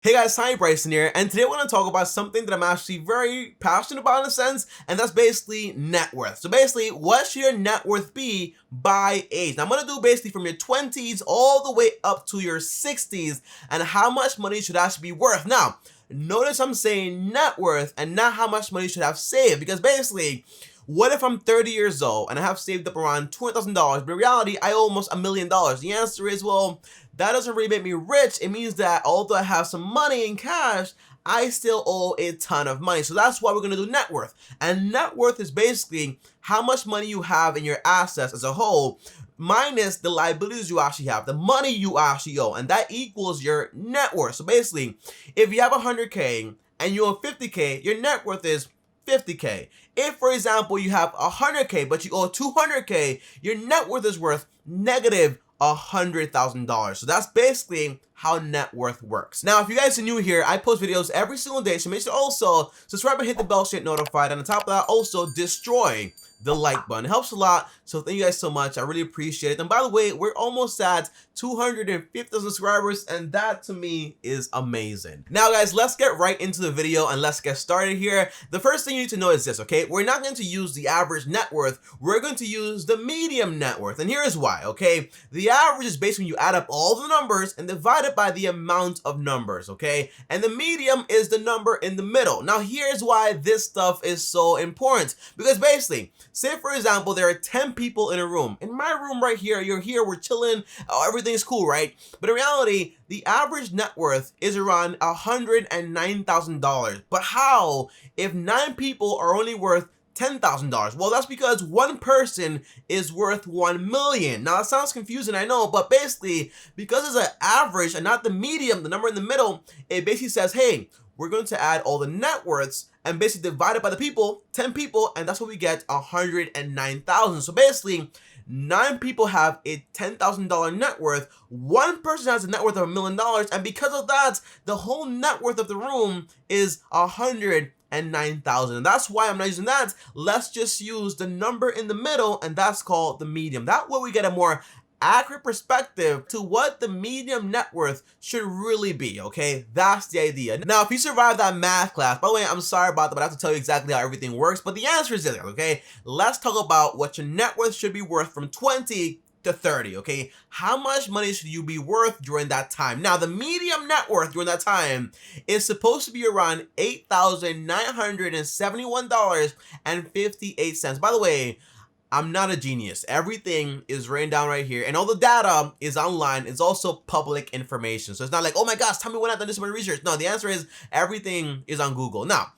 Hey guys, hi, Bryson here, and today we're going to talk about something that I'm actually very passionate about in a sense, and that's basically net worth. So basically, what should your net worth be by age? Now I'm going to do basically from your 20s all the way up to your 60s, and how much money you should actually be worth. Now, notice I'm saying net worth and not how much money you should have saved, because basically, what if I'm 30 years old and I have saved up around $20,000, but in reality, I owe almost $1,000,000? The answer is, well, that doesn't really make me rich. It means that although I have some money in cash, I still owe a ton of money. So that's why we're going to do net worth. And net worth is basically how much money you have in your assets as a whole, minus the liabilities you actually have, the money you actually owe, and that equals your net worth. So basically, if you have 100K and you owe 50K, your net worth is 50K. If, for example, you have 100K but you owe 200K, your net worth is worth negative $100,000. So that's basically how net worth works. Now, if you guys are new here, I post videos every single day, so make sure to also subscribe and hit the bell so you get notified. And on top of that, also destroy the like button. It helps a lot. So thank you guys so much. I really appreciate it. And by the way, we're almost at 250,000 subscribers, and that to me is amazing. Now guys, let's get right into the video and let's get started here. The first thing you need to know is this, okay? We're not going to use the average net worth. We're going to use the medium net worth. And here is why, okay? The average is based when you add up all the numbers and divide it by the amount of numbers, okay? And the medium is the number in the middle. Now here's why this stuff is so important. Because basically, say for example, there are 10 people in a room. In my room right here, you're here, we're chilling, everything's cool, right? But in reality, the average net worth is around $109,000. But how if 9 people are only worth $10,000? Well, that's because one person is worth 1 million. Now that sounds confusing, I know, but basically, because it's an average and not the medium, the number in the middle, it basically says, hey, we're going to add all the net worths and basically divide it by the people, 10 people, and that's what we get, 109,000. So basically, 9 people have a $10,000 net worth. One person has a net worth of $1 million, and because of that, the whole net worth of the room is 109,000. And that's why I'm not using that. Let's just use the number in the middle, and that's called the medium. That way we get a more accurate perspective to what the medium net worth should really be, okay? That's the idea. Now, if you survive that math class, by the way, I'm sorry about that, but I have to tell you exactly how everything works, but the answer is there, okay? Let's talk about what your net worth should be worth from 20 to 30, okay? How much money should you be worth during that time? Now, the medium net worth during that time is supposed to be around $8,971.58. By the way, I'm not a genius. Everything is written down right here, and all the data is online. It's also public information. So it's not like, oh my gosh, tell me when I've done this much research. No, the answer is everything is on Google. Now,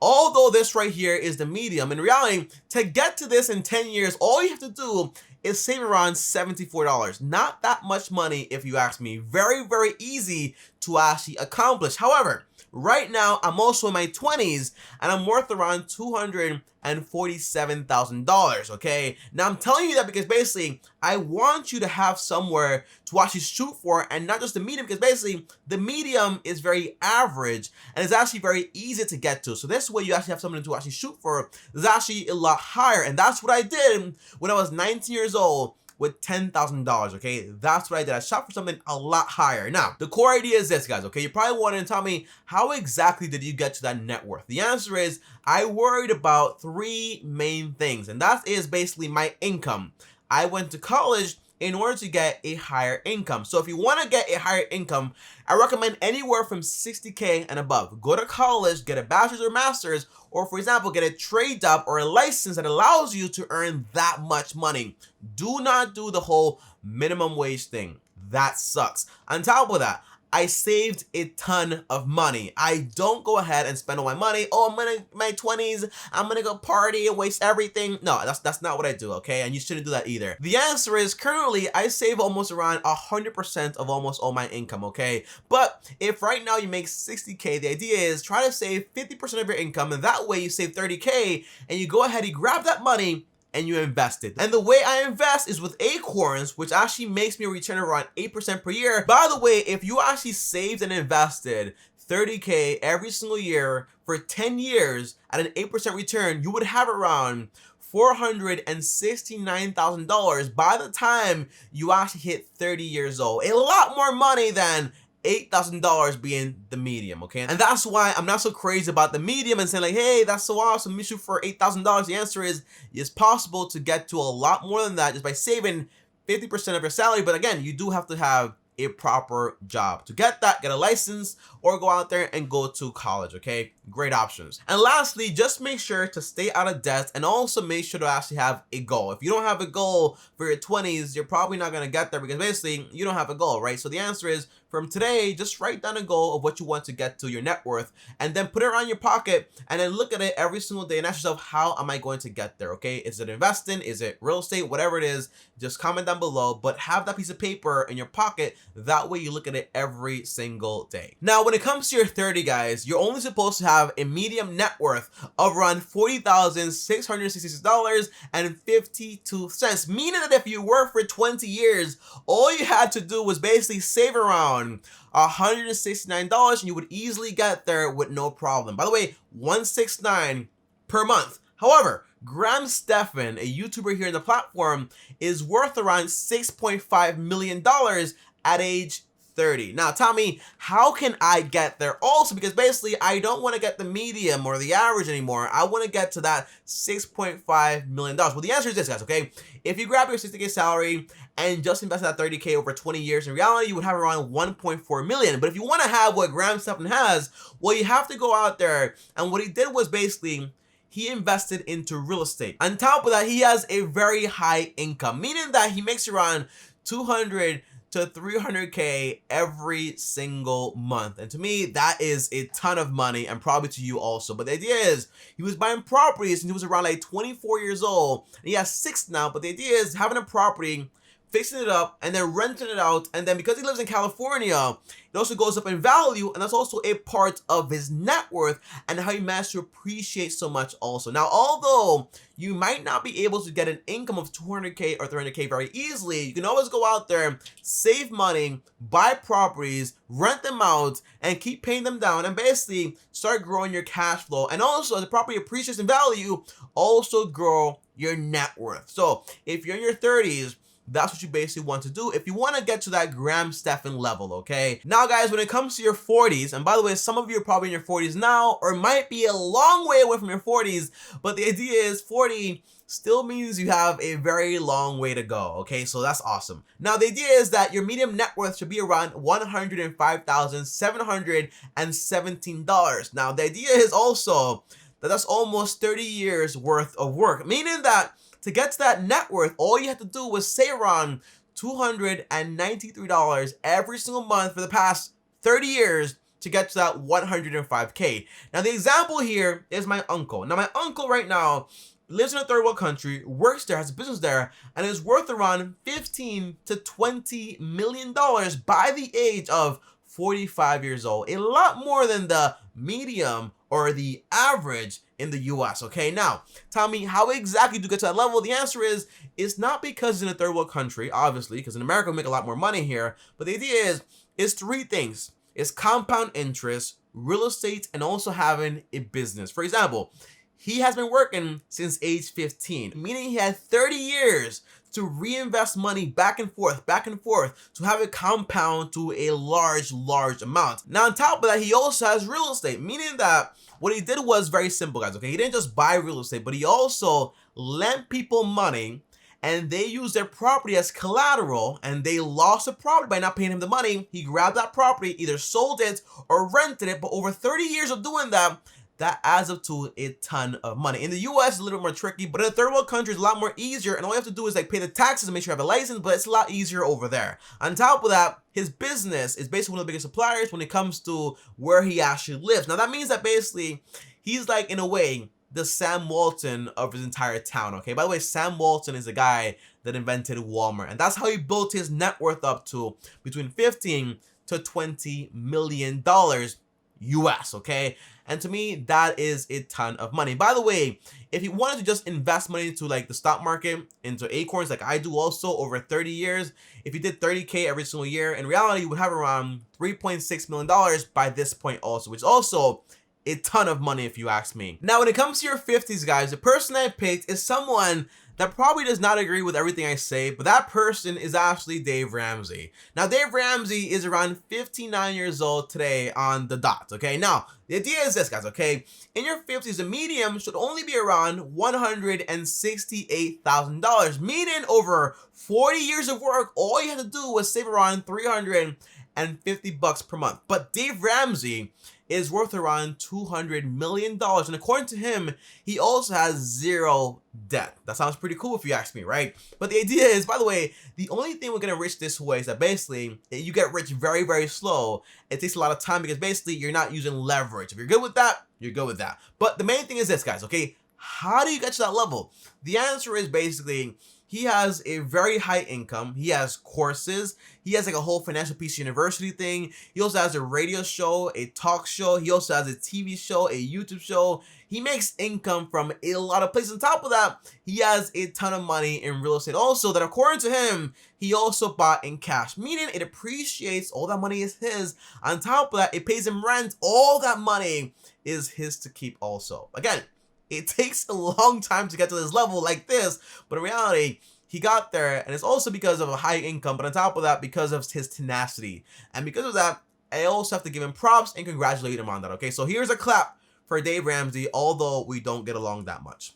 although this right here is the medium, in reality, to get to this in 10 years, all you have to do is save around $74. Not that much money if you ask me. Very, very easy to actually accomplish. However, right now, I'm also in my 20s and I'm worth around $247,000, okay? Now, I'm telling you that because basically, I want you to have somewhere to actually shoot for and not just the medium, because basically, the medium is very average and it's actually very easy to get to. So this way, you actually have something to actually shoot for. It's actually a lot higher, and that's what I did when I was 19 years old with $10,000, okay? That's what I did. I shot for something a lot higher. Now, the core idea is this, guys, okay? You're probably wondering, tell me, how exactly did you get to that net worth? The answer is, I worried about 3 main things, and that is basically my income. I went to college in order to get a higher income. So if you want to get a higher income, I recommend anywhere from 60K and above. Go to college, get a bachelor's or master's, or for example, get a trade job or a license that allows you to earn that much money. Do not do the whole minimum wage thing. That sucks. On top of that, I saved a ton of money. I don't go ahead and spend all my money. Oh, I'm in my 20s, I'm gonna go party and waste everything. No, that's not what I do, okay? And you shouldn't do that either. The answer is currently I save almost around 100% of almost all my income, okay? But if right now you make 60K, the idea is try to save 50% of your income, and that way you save 30K and you go ahead and grab that money and you invest it. And the way I invest is with acorns, which actually makes me a return around 8% per year. By the way, if you actually saved and invested 30K every single year for 10 years at an 8% return, you would have around $469,000 by the time you actually hit 30 years old. A lot more money than $8,000 being the medium, okay? And that's why I'm not so crazy about the medium and saying like, hey, that's so awesome, let me shoot for $8,000. The answer is, it's possible to get to a lot more than that just by saving 50% of your salary. But again, you do have to have a proper job to get that, get a license, or go out there and go to college, okay? Great options. And lastly, just make sure to stay out of debt, and also make sure to actually have a goal. If you don't have a goal for your 20s, you're probably not going to get there, because basically you don't have a goal, right? So the answer is, from today, just write down a goal of what you want to get to, your net worth, and then put it around your pocket, and then look at it every single day and ask yourself, how am I going to get there, okay? Is it investing? Is it real estate? Whatever it is, just comment down below, but have that piece of paper in your pocket. That way you look at it every single day. Now, when it comes to your 30, guys, you're only supposed to have a medium net worth of around $40,666.52, meaning that if you work for 20 years, all you had to do was basically save around $169 and you would easily get there with no problem. By the way, $169 per month. However, Graham Stephan, a YouTuber here in the platform, is worth around $6.5 million at age 30. Now tell me, how can I get there also? Because basically I don't want to get the medium or the average anymore. I want to get to that $6.5 million. Well, the answer is this, guys, okay? If you grab your 60K salary and just invest that 30K over 20 years, in reality, you would have around 1.4 million. But if you want to have what Graham Stephan has, well, you have to go out there. And what he did was basically, he invested into real estate. On top of that, he has a very high income, meaning that he makes around 200 to 300K every single month. And to me, that is a ton of money, and probably to you also. But the idea is, he was buying properties and he was around like 24 years old. And he has 6 now, but the idea is having a property, fixing it up, and then renting it out. And then because he lives in California, it also goes up in value, and that's also a part of his net worth and how he managed to appreciate so much also. Now, although you might not be able to get an income of 200K or 300K very easily, you can always go out there, save money, buy properties, rent them out, and keep paying them down, and basically start growing your cash flow. And also, as the property appreciates in value, also grow your net worth. So if you're in your 30s, that's what you basically want to do if you want to get to that Graham Stephan level, okay? Now, guys, when it comes to your 40s, and by the way, some of you are probably in your 40s now, or might be a long way away from your 40s, but the idea is 40 still means you have a very long way to go, okay? So that's awesome. Now, the idea is that your medium net worth should be around $105,717. Now, the idea is also that that's almost 30 years worth of work, meaning that to get to that net worth, all you have to do was save around $293 every single month for the past 30 years to get to that 105K. Now, the example here is my uncle. Now, my uncle right now lives in a third world country, works there, has a business there, and is worth around $15 to $20 million by the age of 45 years old. A lot more than the medium or the average in the US, okay? Now, tell me, how exactly do you get to that level? The answer is, it's not because it's in a third world country, obviously, because in America we make a lot more money here, but the idea is, it's 3 things. It's compound interest, real estate, and also having a business. For example, he has been working since age 15, meaning he had 30 years to reinvest money back and forth, to have it compound to a large amount. Now, on top of that, he also has real estate, meaning that what he did was very simple, guys, okay? He didn't just buy real estate, but he also lent people money, and they used their property as collateral, and they lost the property by not paying him the money. He grabbed that property, either sold it or rented it, but over 30 years of doing that, that adds up to a ton of money. In the US, it's a little bit more tricky, but in a third world country, it's a lot more easier, and all you have to do is like pay the taxes and make sure you have a license, but it's a lot easier over there. On top of that, his business is basically one of the biggest suppliers when it comes to where he actually lives. Now, that means that basically, he's like, in a way, the Sam Walton of his entire town, okay? By the way, Sam Walton is the guy that invented Walmart, and that's how he built his net worth up to between $15 to $20 million US, okay? And to me, that is a ton of money. By the way, if you wanted to just invest money into like the stock market, into acorns, like I do also over 30 years, if you did 30K every single year, in reality, you would have around $3.6 million by this point also, which is also a ton of money if you ask me. Now, when it comes to your 50s, guys, the person I picked is someone that probably does not agree with everything I say, but that person is actually Dave Ramsey. Now, Dave Ramsey is around 59 years old today on the dot, okay? Now, the idea is this, guys, okay? In your 50s, the medium should only be around $168,000, meaning over 40 years of work, all you have to do was save around $350 per month. But Dave Ramsey is worth around $200 million. And according to him, he also has zero debt. That sounds pretty cool if you ask me, right? But the idea is, by the way, the only thing we're gonna rich this way is that basically you get rich very, very slow. It takes a lot of time because basically you're not using leverage. If you're good with that, you're good with that. But the main thing is this, guys, okay? How do you get to that level? The answer is basically he has a very high income. He has courses. He has like a whole financial peace university thing. He also has a radio show, a talk show. He also has a TV show, a YouTube show. He makes income from a lot of places. On top of that, he has a ton of money in real estate. Also, that according to him, he also bought in cash, meaning it appreciates. All that money is his. On top of that, it pays him rent. All that money is his to keep also. Again, it takes a long time to get to this level like this, but in reality, he got there, and it's also because of a high income, but on top of that, because of his tenacity. And because of that, I also have to give him props and congratulate him on that, okay? So here's a clap for Dave Ramsey, although we don't get along that much.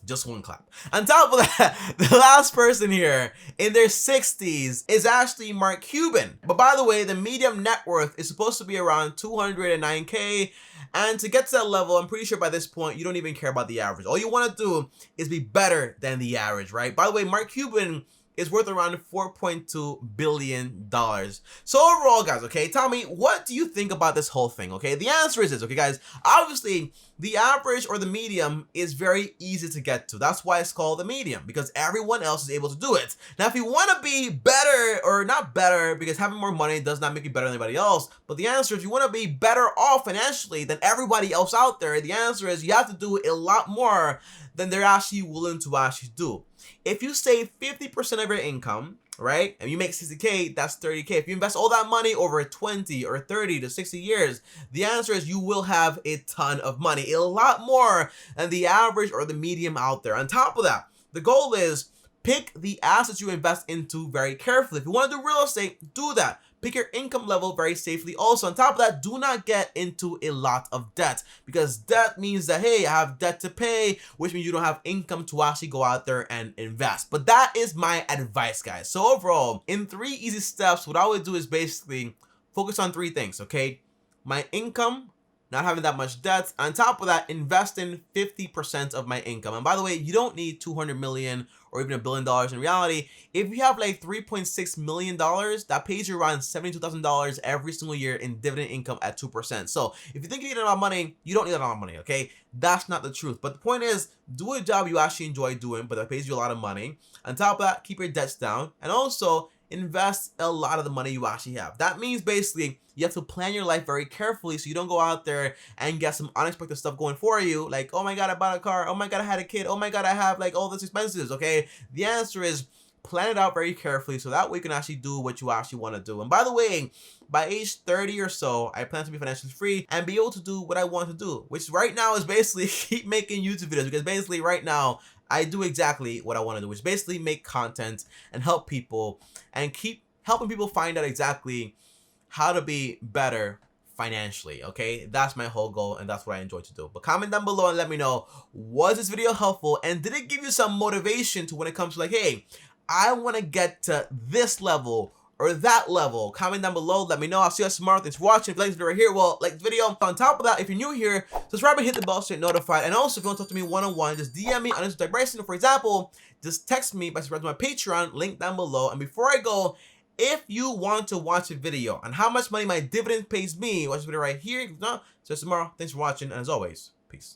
Just one clap. On top of that, the last person here in their 60s is actually Mark Cuban. But by the way, the medium net worth is supposed to be around 209K. And to get to that level, I'm pretty sure by this point, you don't even care about the average. All you want to do is be better than the average, right? By the way, Mark Cuban is worth around $4.2 billion. So overall, guys, okay, tell me, what do you think about this whole thing, okay? The answer is this, okay, guys? Obviously, the average or the medium is very easy to get to. That's why it's called the medium, because everyone else is able to do it. Now, if you want to be better, or not better, because having more money does not make you better than anybody else, but the answer is, if you want to be better off financially than everybody else out there, the answer is you have to do a lot more than they're actually willing to actually do. If you save 50% of your income, right, and you make 60K, that's 30K. If you invest all that money over 20 or 30 to 60 years, the answer is you will have a ton of money, a lot more than the average or the medium out there. On top of that, the goal is pick the assets you invest into very carefully. If you want to do real estate, do that. Pick your income level very safely. Also, on top of that, do not get into a lot of debt, because debt means that, hey, I have debt to pay, which means you don't have income to actually go out there and invest. But that is my advice, guys. So overall, in 3 easy steps, what I would do is basically focus on 3 things, okay? My income, not having that much debt. On top of that, invest in 50% of my income. And by the way, you don't need 200 million or even $1 billion. In reality, if you have like $3.6 million, that pays you around $72,000 every single year in dividend income at 2%. So if you think you need a lot of money, you don't need a lot of money, okay? That's not the truth. But the point is, do a job you actually enjoy doing, but that pays you a lot of money. On top of that, keep your debts down. And also, invest a lot of the money you actually have. That means basically you have to plan your life very carefully so you don't go out there and get some unexpected stuff going for you, like, oh my god, I bought a car, oh my god, I had a kid, oh my god, I have like all this expenses, okay? The answer is plan it out very carefully so that way you can actually do what you actually want to do. And by the way, by age 30 or so, I plan to be financially free and be able to do what I want to do, which right now is basically keep making YouTube videos, because basically right now I do exactly what I want to do, which is basically make content and help people and keep helping people find out exactly how to be better financially, okay? That's my whole goal, and that's what I enjoy to do. But comment down below and let me know, was this video helpful, and did it give you some motivation to when it comes to like, hey, I want to get to this level or that level? Comment down below, let me know. I'll see you guys tomorrow. Thanks for watching. If you like this video right here, well, like the video. On top of that, if you're new here, subscribe and hit the bell so you're notified. And also, if you want to talk to me one-on-one, just DM me on Instagram, Bryson. For example, just text me by subscribing to my Patreon, link down below. And before I go, if you want to watch a video on how much money my dividend pays me, watch this video right here. If not, see you tomorrow. Thanks for watching, and as always,